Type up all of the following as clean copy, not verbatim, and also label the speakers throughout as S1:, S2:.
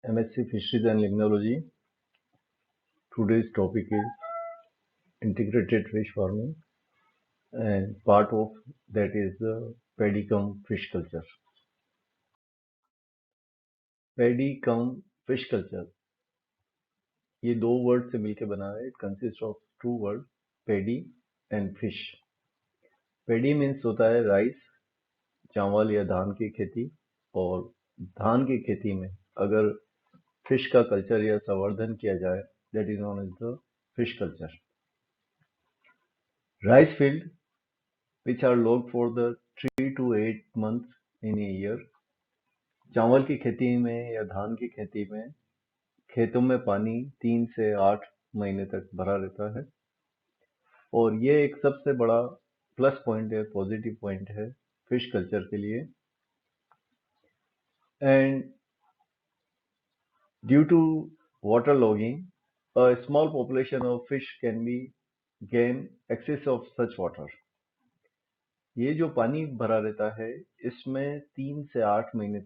S1: MSc Fisheries and Limnology. Today's topic is integrated fish farming, and part of that is the paddy cum fish culture. Paddy cum fish culture, ये दो word से मिलकर बना है. It consists of two words, paddy and fish. Paddy means होता है rice, चावल या धान की खेती, और धान की खेती में अगर फिश का कल्चर या संवर्धन किया जाए, that is known as the fish culture. Rice field, which are logged for the 3 to 8 months in a year. चावल की खेती में या धान की खेती में खेतों में पानी 3 से 8 महीने तक भरा रहता है, और ये एक सबसे बड़ा प्लस पॉइंट है, पॉजिटिव पॉइंट है फिश कल्चर के लिए. And due to water logging, a small population of fish can be gain access of such water. ये जो पानी भरा रहता है, इसमें 3 से 8 महीने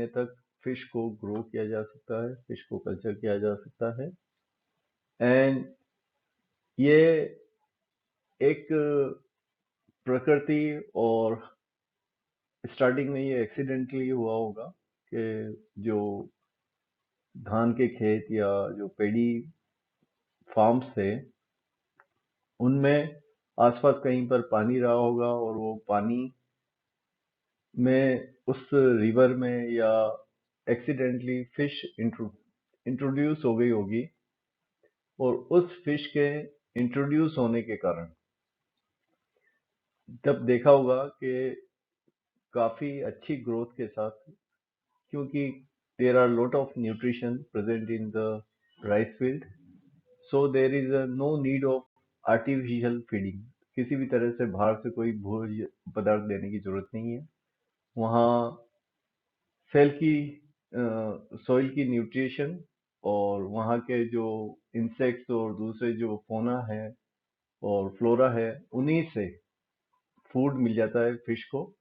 S1: तक फिश को ग्रो किया जा सकता है, फिश को कल्चर किया जा सकता है. एंड ये एक प्रकृति, और स्टार्टिंग में ये एक्सीडेंटली हुआ होगा कि जो धान के खेत या जो पेडी फार्म्स थे, उनमें आसपास कहीं पर पानी रहा होगा, और वो पानी में उस रिवर में या एक्सीडेंटली फिश इंट्रोड्यूस हो गई होगी, और उस फिश के इंट्रोड्यूस होने के कारण तब देखा होगा कि काफी अच्छी ग्रोथ के साथ, क्योंकि there are lot of nutrition present in the rice field, so there is no need of artificial feeding. किसी भी तरह से बाहर से कोई भोज्य पदार्थ देने की जरूरत नहीं है. वहाँ सॉइल की न्यूट्रिशन और वहाँ के जो इंसेक्ट्स और दूसरे जो फोना है और फ्लोरा है, उन्हीं से फूड मिल जाता है फिश को.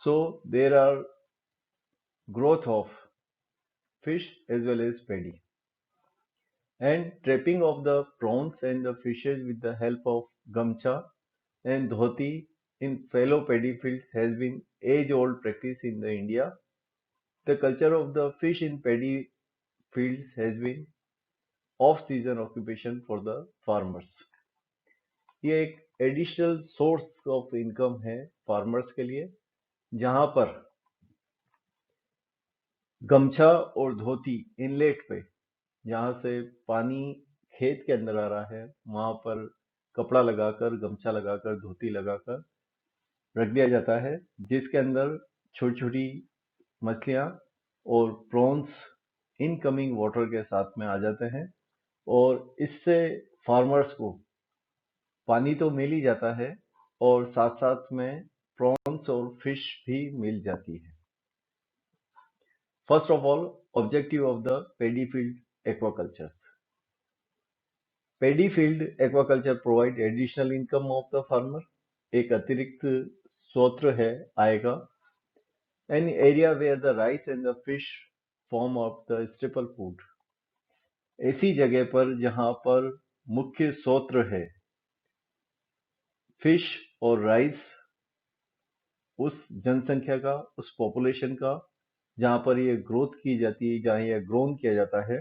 S1: So there are growth of fish as well as paddy. And trapping of the prawns and the fishes with the help of gamcha and dhoti in fallow paddy fields has been age-old practice in the India. The culture of the fish in paddy fields has been off-season occupation for the farmers. ये एक additional source of income है farmers के लिए, जहां पर गमछा और धोती inlet पे, जहां से पानी खेत के अंदर आ रहा है, वहां पर कपड़ा लगाकर, गमछा लगाकर, धोती लगाकर रख दिया जाता है, जिसके अंदर छोटी छोटी मछलियां और प्रॉन्स इनकमिंग वाटर के साथ में आ जाते हैं, और इससे फार्मर्स को पानी तो मिल ही जाता है, और साथ साथ में प्रॉन्स और फिश भी मिल जाती है. First of all, objective of the paddy field aquaculture. Paddy field aquaculture provide additional income of the farmer. एक अतिरिक्त स्रोत है आय का. An area where the rice and the fish form of the staple food. ऐसी जगह पर जहां पर मुख्य स्रोत है फिश और राइस, उस जनसंख्या का, उस पॉपुलेशन का, जहां पर ये ग्रोथ की जाती है, जहां ये ग्रोन किया जाता है.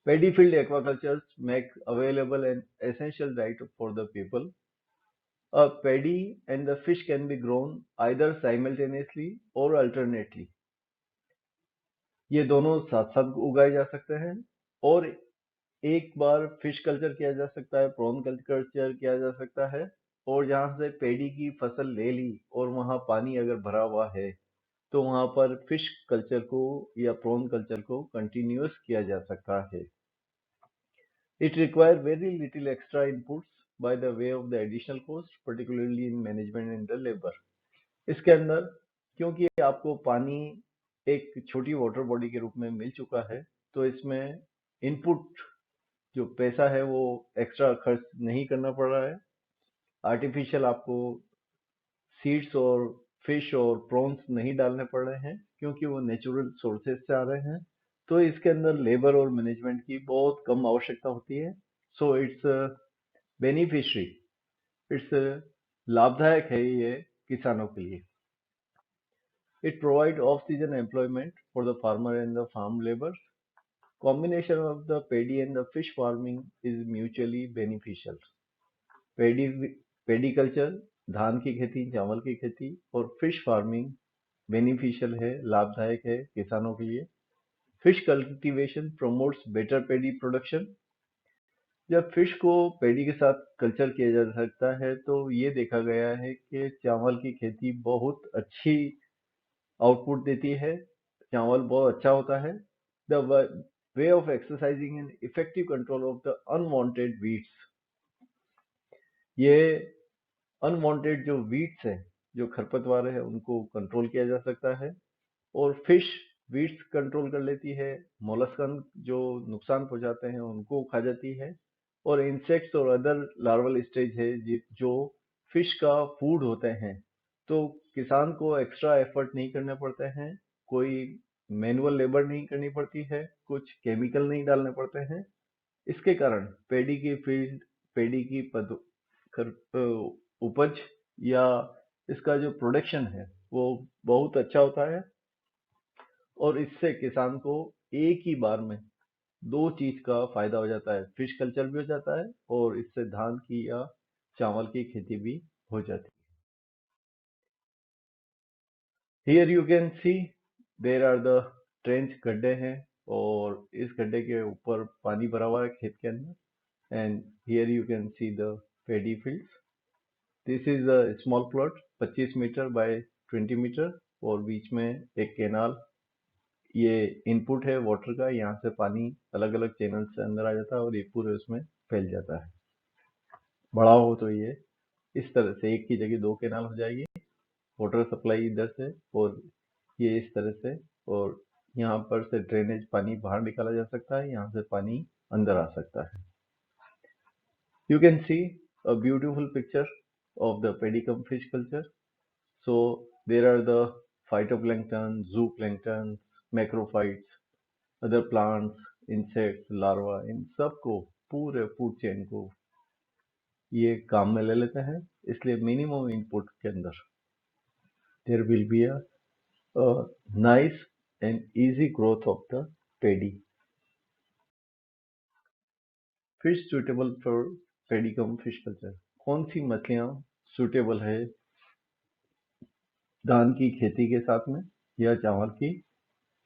S1: Paddy field aquaculture make available an essential diet for the people. A paddy and the fish can be grown either simultaneously or alternately. ये दोनों साथ साथ उगाए जा सकते हैं, और एक बार फिश कल्चर किया जा सकता है, प्रॉन कल्चर किया जा सकता है, और जहां से पेडी की फसल ले ली और वहां पानी अगर भरा हुआ है, तो वहां पर फिश कल्चर को या प्रॉन कल्चर को कंटिन्यूअस किया जा सकता है. It requires very little extra inputs by the way of the additional cost, particularly in management and the labor. इसके अंदर क्योंकि आपको पानी एक छोटी वाटर बॉडी के रूप में मिल चुका है, तो इसमें इनपुट जो पैसा है वो एक्स्ट्रा खर्च नहीं करना पड़ रहा है. आर्टिफिशियल आपको सीड्स और फिश और प्रॉन्स नहीं डालने पड़ रहे हैं क्योंकि वो नेचुरल सोर्सेज से आ रहे हैं, तो इसके अंदर लेबर और मैनेजमेंट की बहुत कम आवश्यकता होती है। सो इट्स बेनिफिशियरी, इट्स लाभदायक है ये किसानों के लिए। It provide off season employment for the farmer and the farm labour. Combination of the paddy and the fish farming is mutually beneficial. Paddy paddy culture, धान की खेती, चावल की खेती, और फिश फार्मिंग बेनिफिशियल है, लाभदायक है किसानों के लिए। फिश कल्टीवेशन प्रमोट्स बेटर पेडी प्रोडक्शन। जब फिश को पेडी के साथ कल्चर किया जा सकता है तो ये देखा गया है कि चावल की खेती बहुत अच्छी आउटपुट देती है, चावल बहुत अच्छा होता है। The way of exercising an effective control of the unwanted weeds, ये अनवांटेड जो वीड्स है, जो खरपतवार है, उनको कंट्रोल किया जा सकता है। और फिश वीड्स कंट्रोल कर लेती है, मोलस्कन जो नुकसान पहुंचाते हैं उनको खा जाती है, और इंसेक्ट्स और अदर लार्वल स्टेज है जो फिश का फूड होते हैं। तो किसान को एक्स्ट्रा एफर्ट नहीं करने पड़ते हैं, कोई मैनुअल लेबर नहीं करनी पड़ती है, कुछ केमिकल नहीं डालने पड़ते हैं। इसके कारण पेडी की फील्ड, पेडी की उपज या इसका जो प्रोडक्शन है वो बहुत अच्छा होता है, और इससे किसान को एक ही बार में दो चीज का फायदा हो जाता है, फिश कल्चर भी हो जाता है और इससे धान की या चावल की खेती भी हो जाती है। Here you can see there are the trench, गड्ढे हैं, और इस गड्ढे के ऊपर पानी भरा हुआ है खेत के अंदर। And here you can see the paddy fields. This is a small plot, 25 metre by 20 metre, और बीच में एक केनाल। ये इनपुट है वाटर का, यहाँ से पानी अलग अलग चैनल से अंदर आ जाता है और ये पूरे उसमें फैल जाता है। बड़ा हो तो ये इस तरह से एक की जगह दो केनाल हो जाएगी, वाटर सप्लाई इधर से और ये इस तरह से, और यहाँ पर से ड्रेनेज पानी बाहर निकाला जा सकता है, यहाँ से पानी अंदर आ सकता है। You can see a beautiful picture of the paddy cum fish culture. So there are the phytoplankton, zooplankton, macrophytes, other plants, insects, larva, इन सबको, पूरे फूड चेन को ये काम में ले लेते हैं। इसलिए मिनिमम इनपुट के अंदर there will be a nice and easy growth of the paddy. Fish suitable for paddy cum fish culture. कौन सी मछलियां सुटेबल है धान की खेती के साथ में या चावल की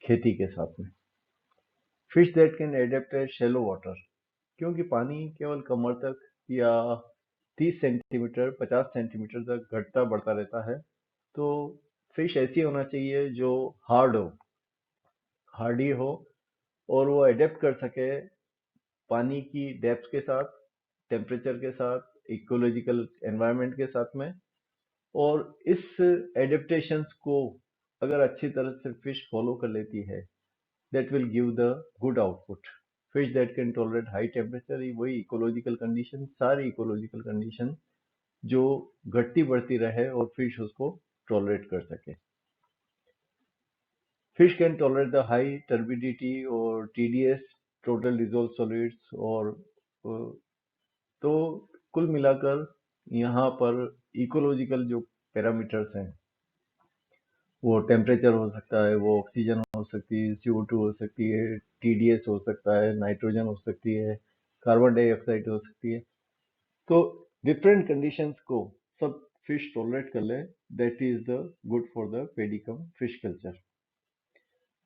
S1: खेती के साथ में? Fish that can adapt at shallow water, क्योंकि पानी केवल कमर तक या 30 सेंटीमीटर 50 सेंटीमीटर तक घटता बढ़ता रहता है। तो फिश ऐसी होना चाहिए जो हार्डी हो, और वो एडेप्ट कर सके पानी की डेप्थ के साथ, टेम्परेचर के साथ, इकोलॉजिकल एनवायरनमेंट के साथ में। और इस एडेप्टेशंस को अगर अच्छी तरह से फिश फॉलो कर लेती है, that will give the good output. Fish that can tolerate high temperature, वही इकोलॉजिकल कंडीशन, सारी इकोलॉजिकल कंडीशन जो घटती बढ़ती रहे और फिश उसको टॉलरेट कर सके। Fish can tolerate the high turbidity और टीडीएस, टोटल डिजोल्व सॉलिड्स, और तो कुल मिलाकर यहाँ पर इकोलॉजिकल जो पैरामीटर्स हैं, वो टेम्परेचर हो सकता है, वो ऑक्सीजन हो सकती है, CO2 हो सकती है, टीडीएस हो सकता है, नाइट्रोजन हो सकती है, कार्बन डाइऑक्साइड हो सकती है। तो डिफरेंट कंडीशंस को सब फिश टॉलरेट कर ले, that is the good for the paddy cum fish culture.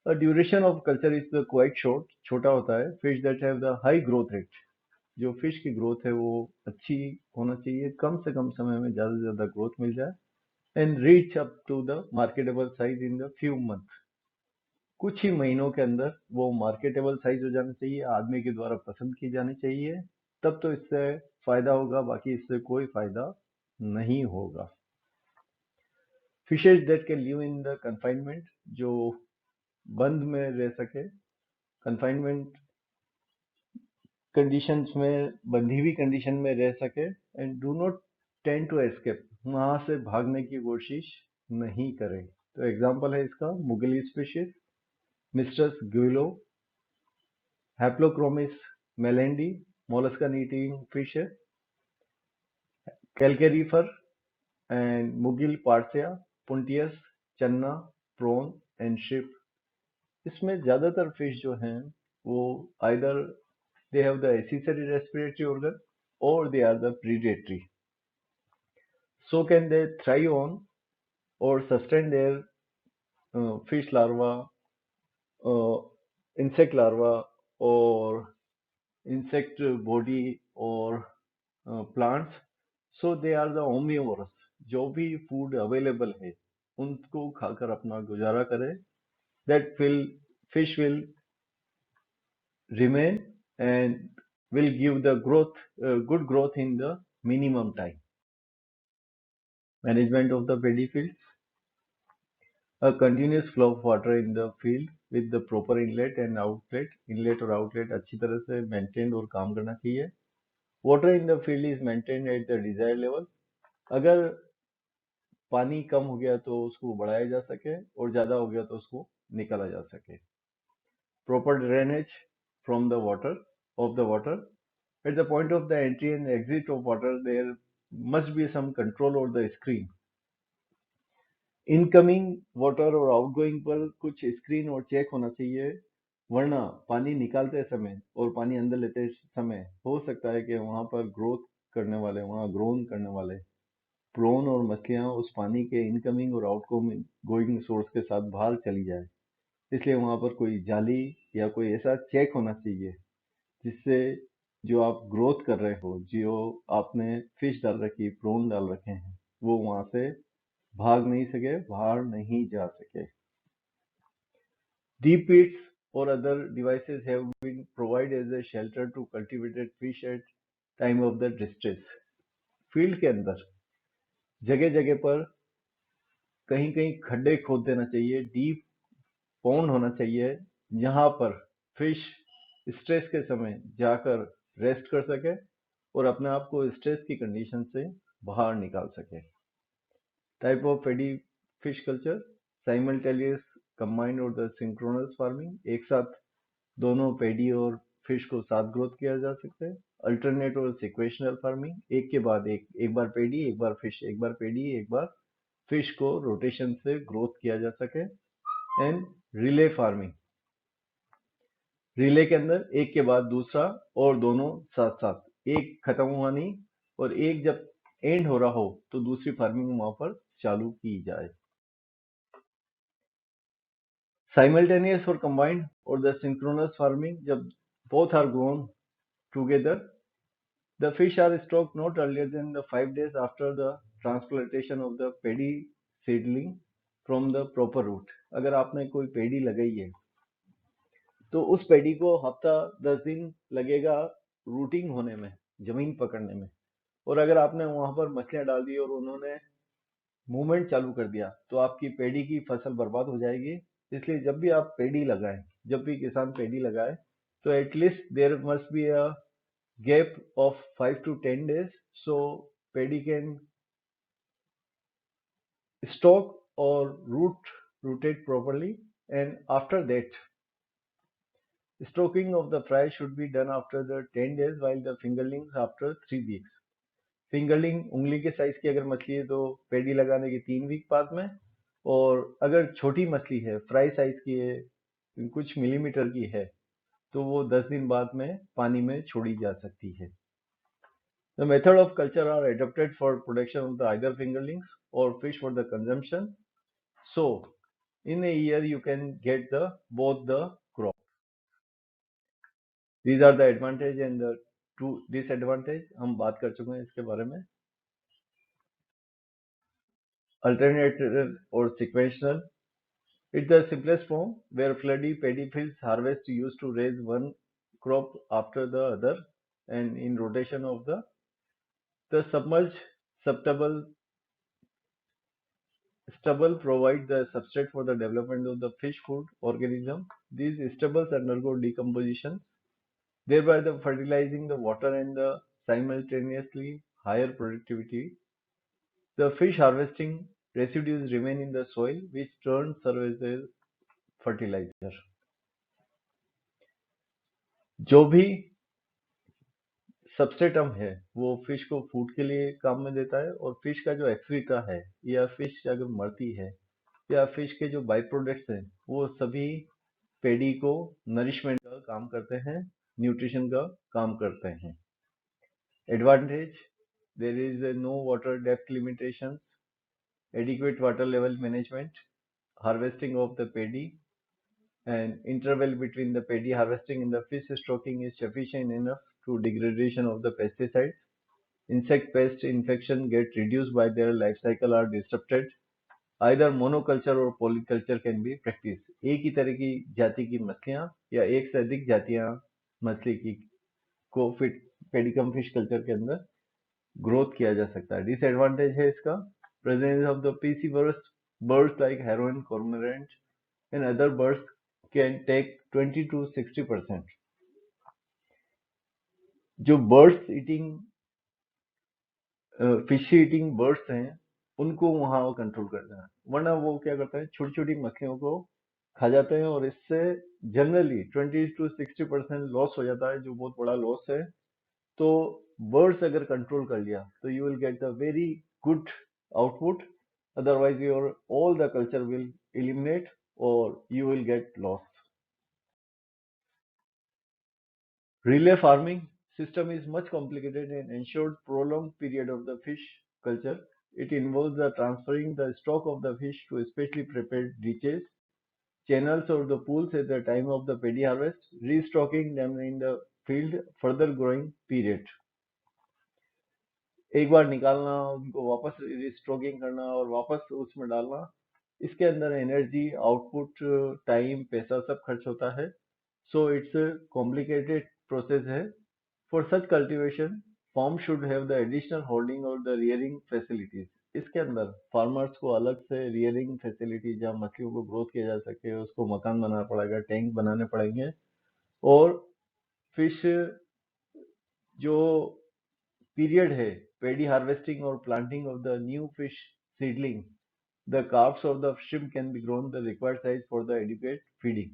S1: Duration of culture is quite short, छोटा होता है। Fish that have the high growth rate, जो फिश की ग्रोथ है वो अच्छी होना चाहिए, कम से कम समय में ज्यादा से ज्यादा ग्रोथ मिल जाए। And reach up to the marketable size in the few month, कुछ ही महीनों के अंदर वो मार्केटेबल साइज हो जाना चाहिए, आदमी के द्वारा पसंद की जानी चाहिए, तब तो इससे फायदा होगा, बाकी इससे कोई फायदा नहीं होगा। Fishes that can live in the confinement, जो बंद में रह सके, कंफाइनमेंट कंडीशंस में, बंधी हुई कंडीशन में रह सके, and do not tend to escape, वहां से भागने की कोशिश नहीं करें। तो एग्जाम्पल है इसका Mugil species, Mystus gulio, Haplochromis mellandi, molluscan eating fish है, कैलकेरीफर एंड मुगिल पार्सिया, पुंटियस, चन्ना, प्रॉन एंड शिप। इसमें ज्यादातर फिश जो हैं वो either they have the accessory respiratory organ और they are the predatory, so can they thrive on or sustain their fish larva, insect larva, or insect body, or plants. So they are the omnivores. जो भी food available है उनको खाकर अपना गुजारा करें. That will fish will remain and will give the growth, good growth in the minimum time. Management of the paddy fields. A continuous flow of water in the field with the proper inlet and outlet. Inlet और outlet अच्छी तरह से maintained और काम करना चाहिए. Water in the field is maintained at the desired level. अगर पानी कम हो गया तो उसको बढ़ाया जा सके और ज़्यादा हो गया तो उसको निकाला जा सके. Proper drainage from the water, of the water. At the point of the entry and exit of water, there must be some control over the screen. Incoming water और आउटगोइंग पर कुछ स्क्रीन और चेक होना चाहिए, वरना पानी निकालते समय और पानी अंदर लेते समय हो सकता है कि वहां पर ग्रोथ करने वाले, वहां ग्रोन करने वाले प्रॉन और मछलियां उस पानी के इनकमिंग और आउटगोइंग सोर्स के साथ बाहर चली जाए. इसलिए वहां पर कोई जाली या कोई ऐसा चेक होना चाहिए जिससे जो आप ग्रोथ कर रहे हो, जो आपने फिश डाल रखी, प्रॉन डाल रखे हैं, वो वहां से भाग नहीं सके, बाहर नहीं जा सके. Deep pits or other devices have been provided as a shelter to cultivated fish at time of the distress. Field के अंदर जगह जगह पर कहीं कहीं खड्डे खोद देना चाहिए, डीप पॉन्ड होना चाहिए, जहां पर फिश स्ट्रेस के समय जाकर रेस्ट कर सके और अपने आप को स्ट्रेस की कंडीशन से बाहर निकाल सके. Type of pedi fish culture, simultaneous, combined और द सिंक्रोनस फार्मिंग. एक साथ दोनों पेडी और फिश को साथ ग्रोथ किया जा सकता है. अल्टरनेट और सिक्वेशनल फार्मिंग, एक के बाद एक बार पेडी, एक बार फिश, एक बार पेडी, एक बार फिश को रोटेशन से ग्रोथ किया जा सके. एंड रिले फार्मिंग, रिले के अंदर एक के बाद दूसरा और दोनों साथ साथ, एक खत्म हुआ नहीं और एक जब एंड हो रहा हो तो दूसरी फार्मिंग वहां पर चालू की जाए. साइमल्टेनियस और कंबाइंड और द सिंक्रोनस फार्मिंग, जब both are grown together, the fish are stocked not earlier than the 5 days after the transplantation of the paddy seedling from the proper root. अगर आपने कोई पेडी लगाई है तो उस पेडी को हफ्ता 10 दिन लगेगा रूटिंग होने में, जमीन पकड़ने में. और अगर आपने वहां पर मछलियां डाल दी और उन्होंने मूवमेंट चालू कर दिया तो आपकी पेडी की फसल बर्बाद हो जाएगी. इसलिए जब भी आप पेडी लगाएं, जब भी किसान पेडी लगाए, तो at least there must be a gap of 5 to 10 days so paddy can stalk or rotate properly. And after that, stalking of the fry should be done after the 10 days while the fingerlings after 3 weeks. Fingerling उंगली के size की अगर मछली है तो पेडी लगाने के 3 week बाद में, और अगर छोटी मछली है, फ्राई साइज की है, कुछ मिलीमीटर की है, तो वो 10 दिन बाद में पानी में छोड़ी जा सकती है. The method of culture are adapted for production of the either fingerlings or fish for the consumption. So, in a year you can get the both the crop. These are the advantage and the two disadvantage. हम बात कर चुके हैं इसके बारे में. Alternative or sequential. It's the simplest form where floody paddy fields harvest used to raise one crop after the other and in rotation of the submerged stubble provide the substrate for the development of the fish food organism. These stubbles undergo decomposition, thereby the fertilizing the water and the simultaneously higher productivity. The fish harvesting residues remain in the soil which turn serve as a fertilizer. जो भी substratum है वो fish को food के लिए काम में देता है, और फिश का जो एक्सक्रीटा है या फिश अगर मरती है या फिश के जो बाई प्रोडक्ट्स हैं वो सभी पेडी को नरिशमेंट का काम करते हैं, न्यूट्रिशन का काम करते हैं। Advantage, there is no water depth limitations, adequate water level management, harvesting of the paddy, and interval between the paddy harvesting and the fish stocking is sufficient enough to degradation of the pesticides. Insect pest infection get reduced by their life cycle are disrupted. Either monoculture or polyculture can be practiced. एक ही तरह की जाति की मछलियां या एक से अधिक जातियां मछली की को फिट पेडिकम फिश कल्चर के अंदर ग्रोथ किया जा सकता है। डिसएडवांटेज है इसका presence of the PC birds like heron, cormorant and other birds can take 20 to 60%. जो birds eating fish eating birds हैं उनको वहां कंट्रोल करना है, वरना वो क्या करते हैं छोटी छोटी मक्खियों को खा जाते हैं और इससे जनरली 20 to 60% लॉस हो जाता है, जो बहुत बड़ा लॉस है। तो बर्ड्स अगर कंट्रोल कर लिया तो you will get the very good output, otherwise your all the culture will eliminate or you will get loss. Relay farming system is much complicated and ensured prolonged period of the fish culture. It involves the transferring the stock of the fish to specially prepared ditches, channels or the pools at the time of the paddy harvest, restocking them in the field further growing period. एक बार निकालना, उनको वापस रिस्टॉकिंग करना और वापस उसमें डालना, इसके अंदर एनर्जी, आउटपुट, टाइम, पैसा सब खर्च होता है। सो इट्स कॉम्प्लिकेटेड प्रोसेस है। For such cultivation farm should have the additional holding और द रियरिंग फैसिलिटीज। इसके अंदर फार्मर्स को अलग से रियरिंग फैसिलिटी जहाँ मछलियों को ग्रोथ किया जा सके उसको मकान बनाना पड़ेगा, टैंक बनाने पड़ेंगे, और फिश जो पीरियड है paddy harvesting or planting of the new fish seedling, the calves of the shrimp can be grown the required size for the adequate feeding.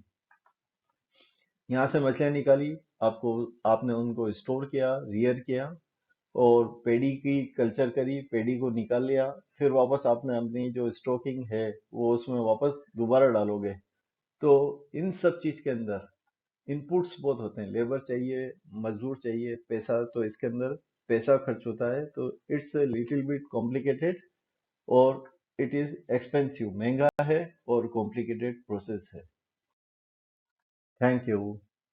S1: यहाँ से मछलियाँ निकाली, आपने उनको स्टोर किया, रियर किया और पेडी की कल्चर करी, पेडी को निकाल लिया, फिर वापस आपने अपनी जो स्टॉकिंग है वो उसमें वापस दोबारा डालोगे। तो इन सब चीज के अंदर इनपुट्स बहुत होते हैं, लेबर चाहिए, मजदूर चाहिए, पैसा, तो इसके अंदर पैसा खर्च होता है। तो इट्स लिटिल बिट कॉम्प्लिकेटेड और इट इज एक्सपेंसिव, महंगा है और कॉम्प्लिकेटेड प्रोसेस है। Thank you.